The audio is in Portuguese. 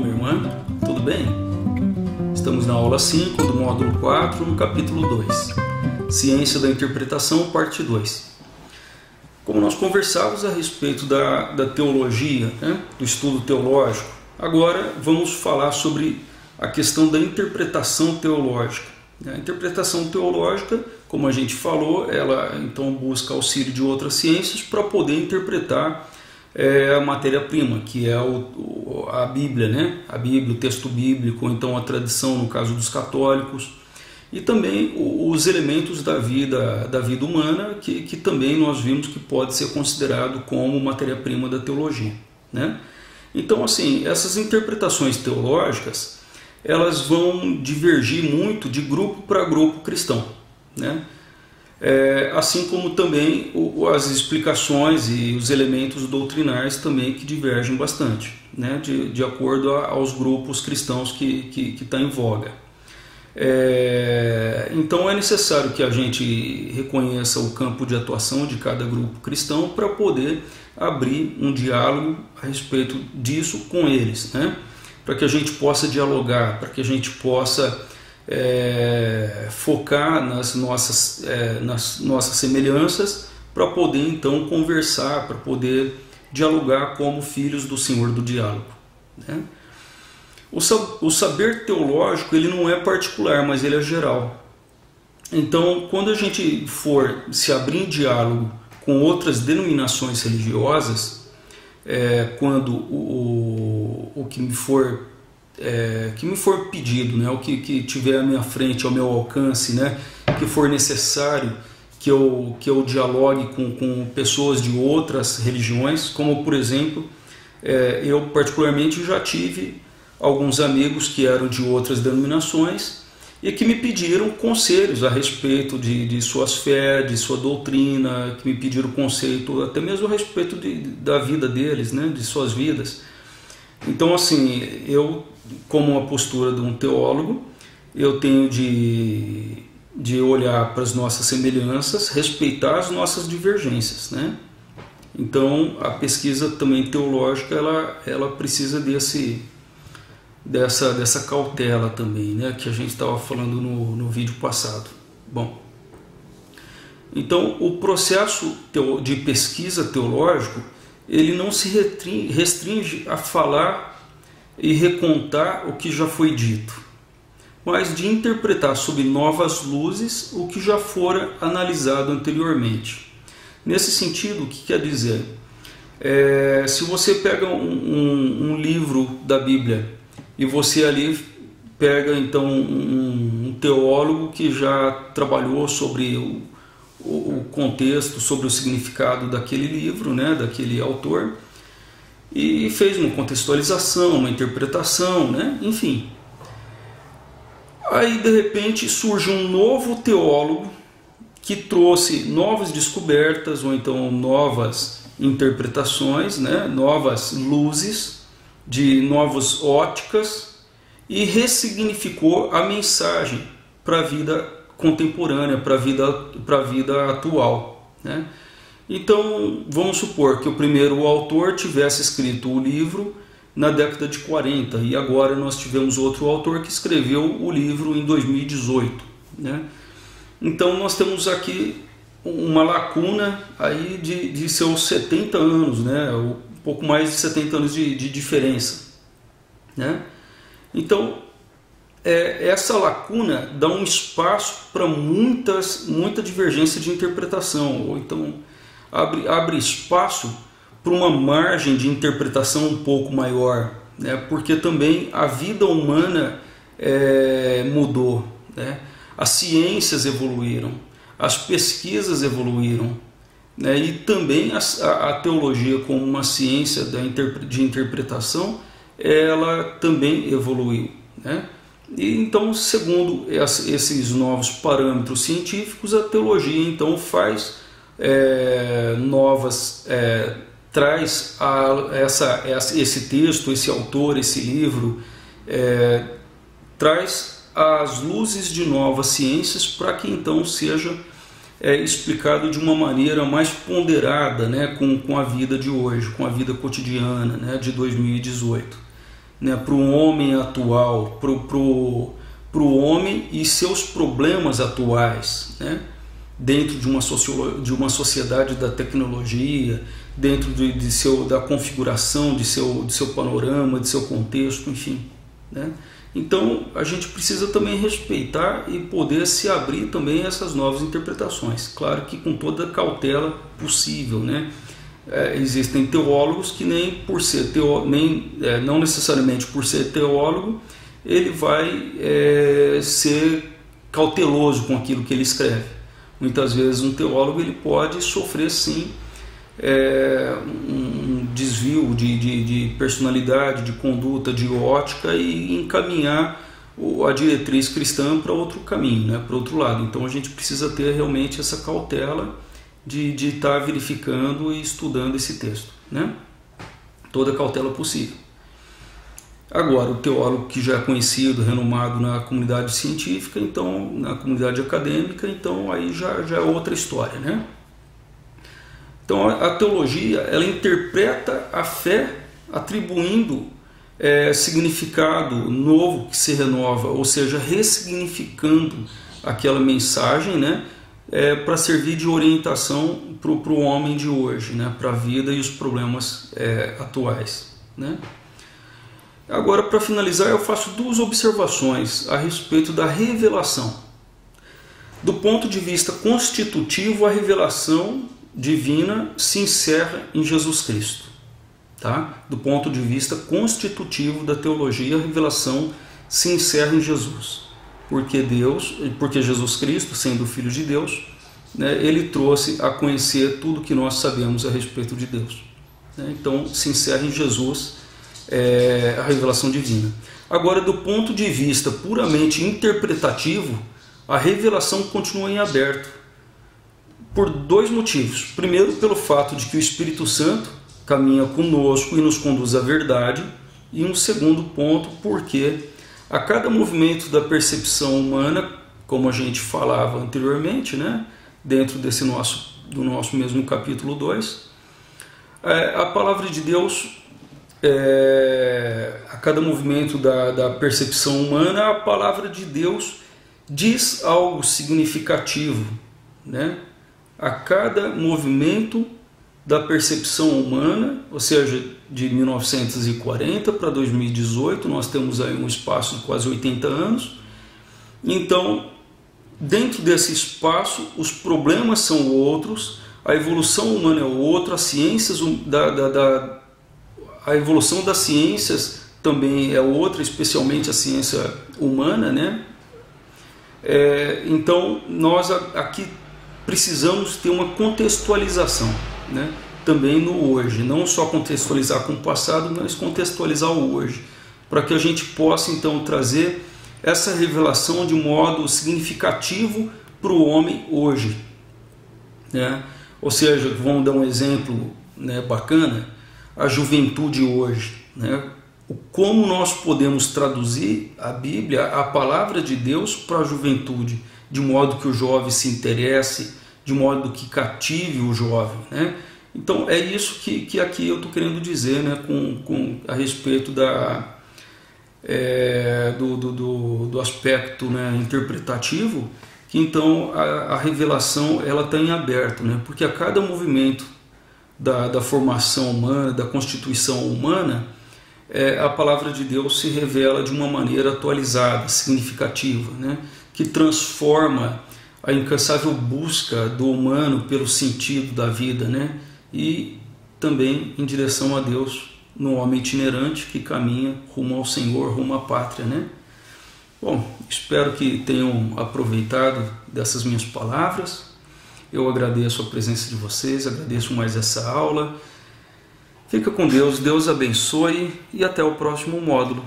irmão, minha irmã, tudo bem? Estamos na aula 5 do módulo 4, no capítulo 2, Ciência da Interpretação, parte 2. Como nós conversávamos a respeito da teologia, do estudo teológico, agora vamos falar sobre a questão da interpretação teológica. A interpretação teológica, como a gente falou, ela então busca auxílio de outras ciências para poder interpretar a matéria-prima, que é a Bíblia, A Bíblia, o texto bíblico, ou então a tradição, no caso dos católicos, e também os elementos da vida humana, que também nós vimos que pode ser considerado como matéria-prima da teologia, Então, assim, essas interpretações teológicas, elas vão divergir muito de grupo para grupo cristão, assim como também as explicações e os elementos doutrinais também que divergem bastante, de acordo aos grupos cristãos que está em voga. Então é necessário que a gente reconheça o campo de atuação de cada grupo cristão para poder abrir um diálogo a respeito disso com eles, para que a gente possa dialogar, para que a gente possa focar nas nossas semelhanças, para poder então conversar, para poder dialogar como filhos do Senhor do diálogo. O saber teológico ele não é particular, mas ele é geral. Então, quando a gente for se abrir em diálogo com outras denominações religiosas, quando o que me for pedido, o que tiver à minha frente, ao meu alcance, que for necessário que eu dialogue com pessoas de outras religiões, como por exemplo, eu particularmente já tive alguns amigos que eram de outras denominações e que me pediram conselhos a respeito de suas fés, de sua doutrina, que me pediram conceito até mesmo a respeito da vida deles, de suas vidas. Então, assim, eu, como uma postura de um teólogo, eu tenho de olhar para as nossas semelhanças, respeitar as nossas divergências, Então, a pesquisa também teológica, ela precisa dessa cautela também, que a gente estava falando no vídeo passado. Bom, então o processo de pesquisa teológico, ele não se restringe a falar e recontar o que já foi dito, mas de interpretar sob novas luzes o que já fora analisado anteriormente. Nesse sentido, o que quer dizer? Se você pega um livro da Bíblia e você ali pega então um teólogo que já trabalhou sobre o contexto, sobre o significado daquele livro, daquele autor, e fez uma contextualização, uma interpretação, enfim. Aí de repente surge um novo teólogo que trouxe novas descobertas ou então novas interpretações, novas luzes, de novas óticas, e ressignificou a mensagem para a vida contemporânea, para a vida atual. Então, vamos supor que o primeiro autor tivesse escrito o livro na década de 40 e agora nós tivemos outro autor que escreveu o livro em 2018. Então, nós temos aqui uma lacuna aí de seus 70 anos, um pouco mais de 70 anos de diferença. Então, essa lacuna dá um espaço para muita divergência de interpretação, ou então abre espaço para uma margem de interpretação um pouco maior, porque também a vida humana mudou, as ciências evoluíram, as pesquisas evoluíram, e também a teologia como uma ciência de interpretação, ela também evoluiu. E então, segundo esses novos parâmetros científicos, a teologia então traz esse texto, esse autor, esse livro, traz as luzes de novas ciências para que então seja explicado de uma maneira mais ponderada, com a vida de hoje, com a vida cotidiana, de 2018. né, para o homem atual, para o homem e seus problemas atuais, né, dentro de uma sociedade da tecnologia, dentro da configuração de seu panorama, de seu contexto, enfim, né? Então a gente precisa também respeitar e poder se abrir também a essas novas interpretações, claro que com toda a cautela possível, né? Existem teólogos que nem por ser não necessariamente por ser teólogo ele vai ser cauteloso com aquilo que ele escreve. Muitas vezes um teólogo ele pode sofrer sim um desvio de personalidade, de conduta, de ótica e encaminhar a diretriz cristã para outro caminho, né, para outro lado. Então a gente precisa ter realmente essa cautela de estar verificando e estudando esse texto, né? Toda a cautela possível. Agora, o teólogo que já é conhecido, renomado na comunidade científica, então na comunidade acadêmica, então aí já é outra história, né? Então a teologia ela interpreta a fé atribuindo significado novo que se renova, ou seja, ressignificando aquela mensagem, né, para servir de orientação para o homem de hoje, né, para a vida e os problemas atuais, né? Agora, para finalizar, eu faço duas observações a respeito da revelação. Do ponto de vista constitutivo, a revelação divina se encerra em Jesus Cristo, tá? Do ponto de vista constitutivo da teologia, a revelação se encerra em Jesus, porque Jesus Cristo, sendo o Filho de Deus, né, ele trouxe a conhecer tudo que nós sabemos a respeito de Deus, né? Então se encerra em Jesus a revelação divina. Agora, do ponto de vista puramente interpretativo, a revelação continua em aberto, por dois motivos. Primeiro, pelo fato de que o Espírito Santo caminha conosco e nos conduz à verdade, e um segundo ponto, porque a cada movimento da percepção humana, como a gente falava anteriormente, né, dentro do nosso mesmo capítulo 2, a palavra de Deus, a cada movimento da percepção humana, a palavra de Deus diz algo significativo, né? A cada movimento da percepção humana, ou seja, de 1940 para 2018, nós temos aí um espaço de quase 80 anos. Então, dentro desse espaço, os problemas são outros, a evolução humana é outra, a evolução das ciências também é outra, especialmente a ciência humana, né? Então, nós aqui precisamos ter uma contextualização, né? Também no hoje, não só contextualizar com o passado, mas contextualizar o hoje, para que a gente possa então trazer essa revelação de modo significativo para o homem hoje, né? Ou seja, vamos dar um exemplo, né, bacana, a juventude hoje, né? Como nós podemos traduzir a Bíblia, a palavra de Deus, para a juventude, de modo que o jovem se interesse, de modo que cative o jovem, né? Então é isso que aqui eu estou querendo dizer, né, a respeito do aspecto, né, interpretativo, que então a revelação ela está em aberto, né? Porque a cada movimento da formação humana, da constituição humana, a palavra de Deus se revela de uma maneira atualizada, significativa, né? Que transforma a incansável busca do humano pelo sentido da vida, né? E também em direção a Deus no homem itinerante que caminha rumo ao Senhor, rumo à pátria, né? Bom, espero que tenham aproveitado dessas minhas palavras. Eu agradeço a presença de vocês, agradeço mais essa aula. Fica com Deus, Deus abençoe e até o próximo módulo.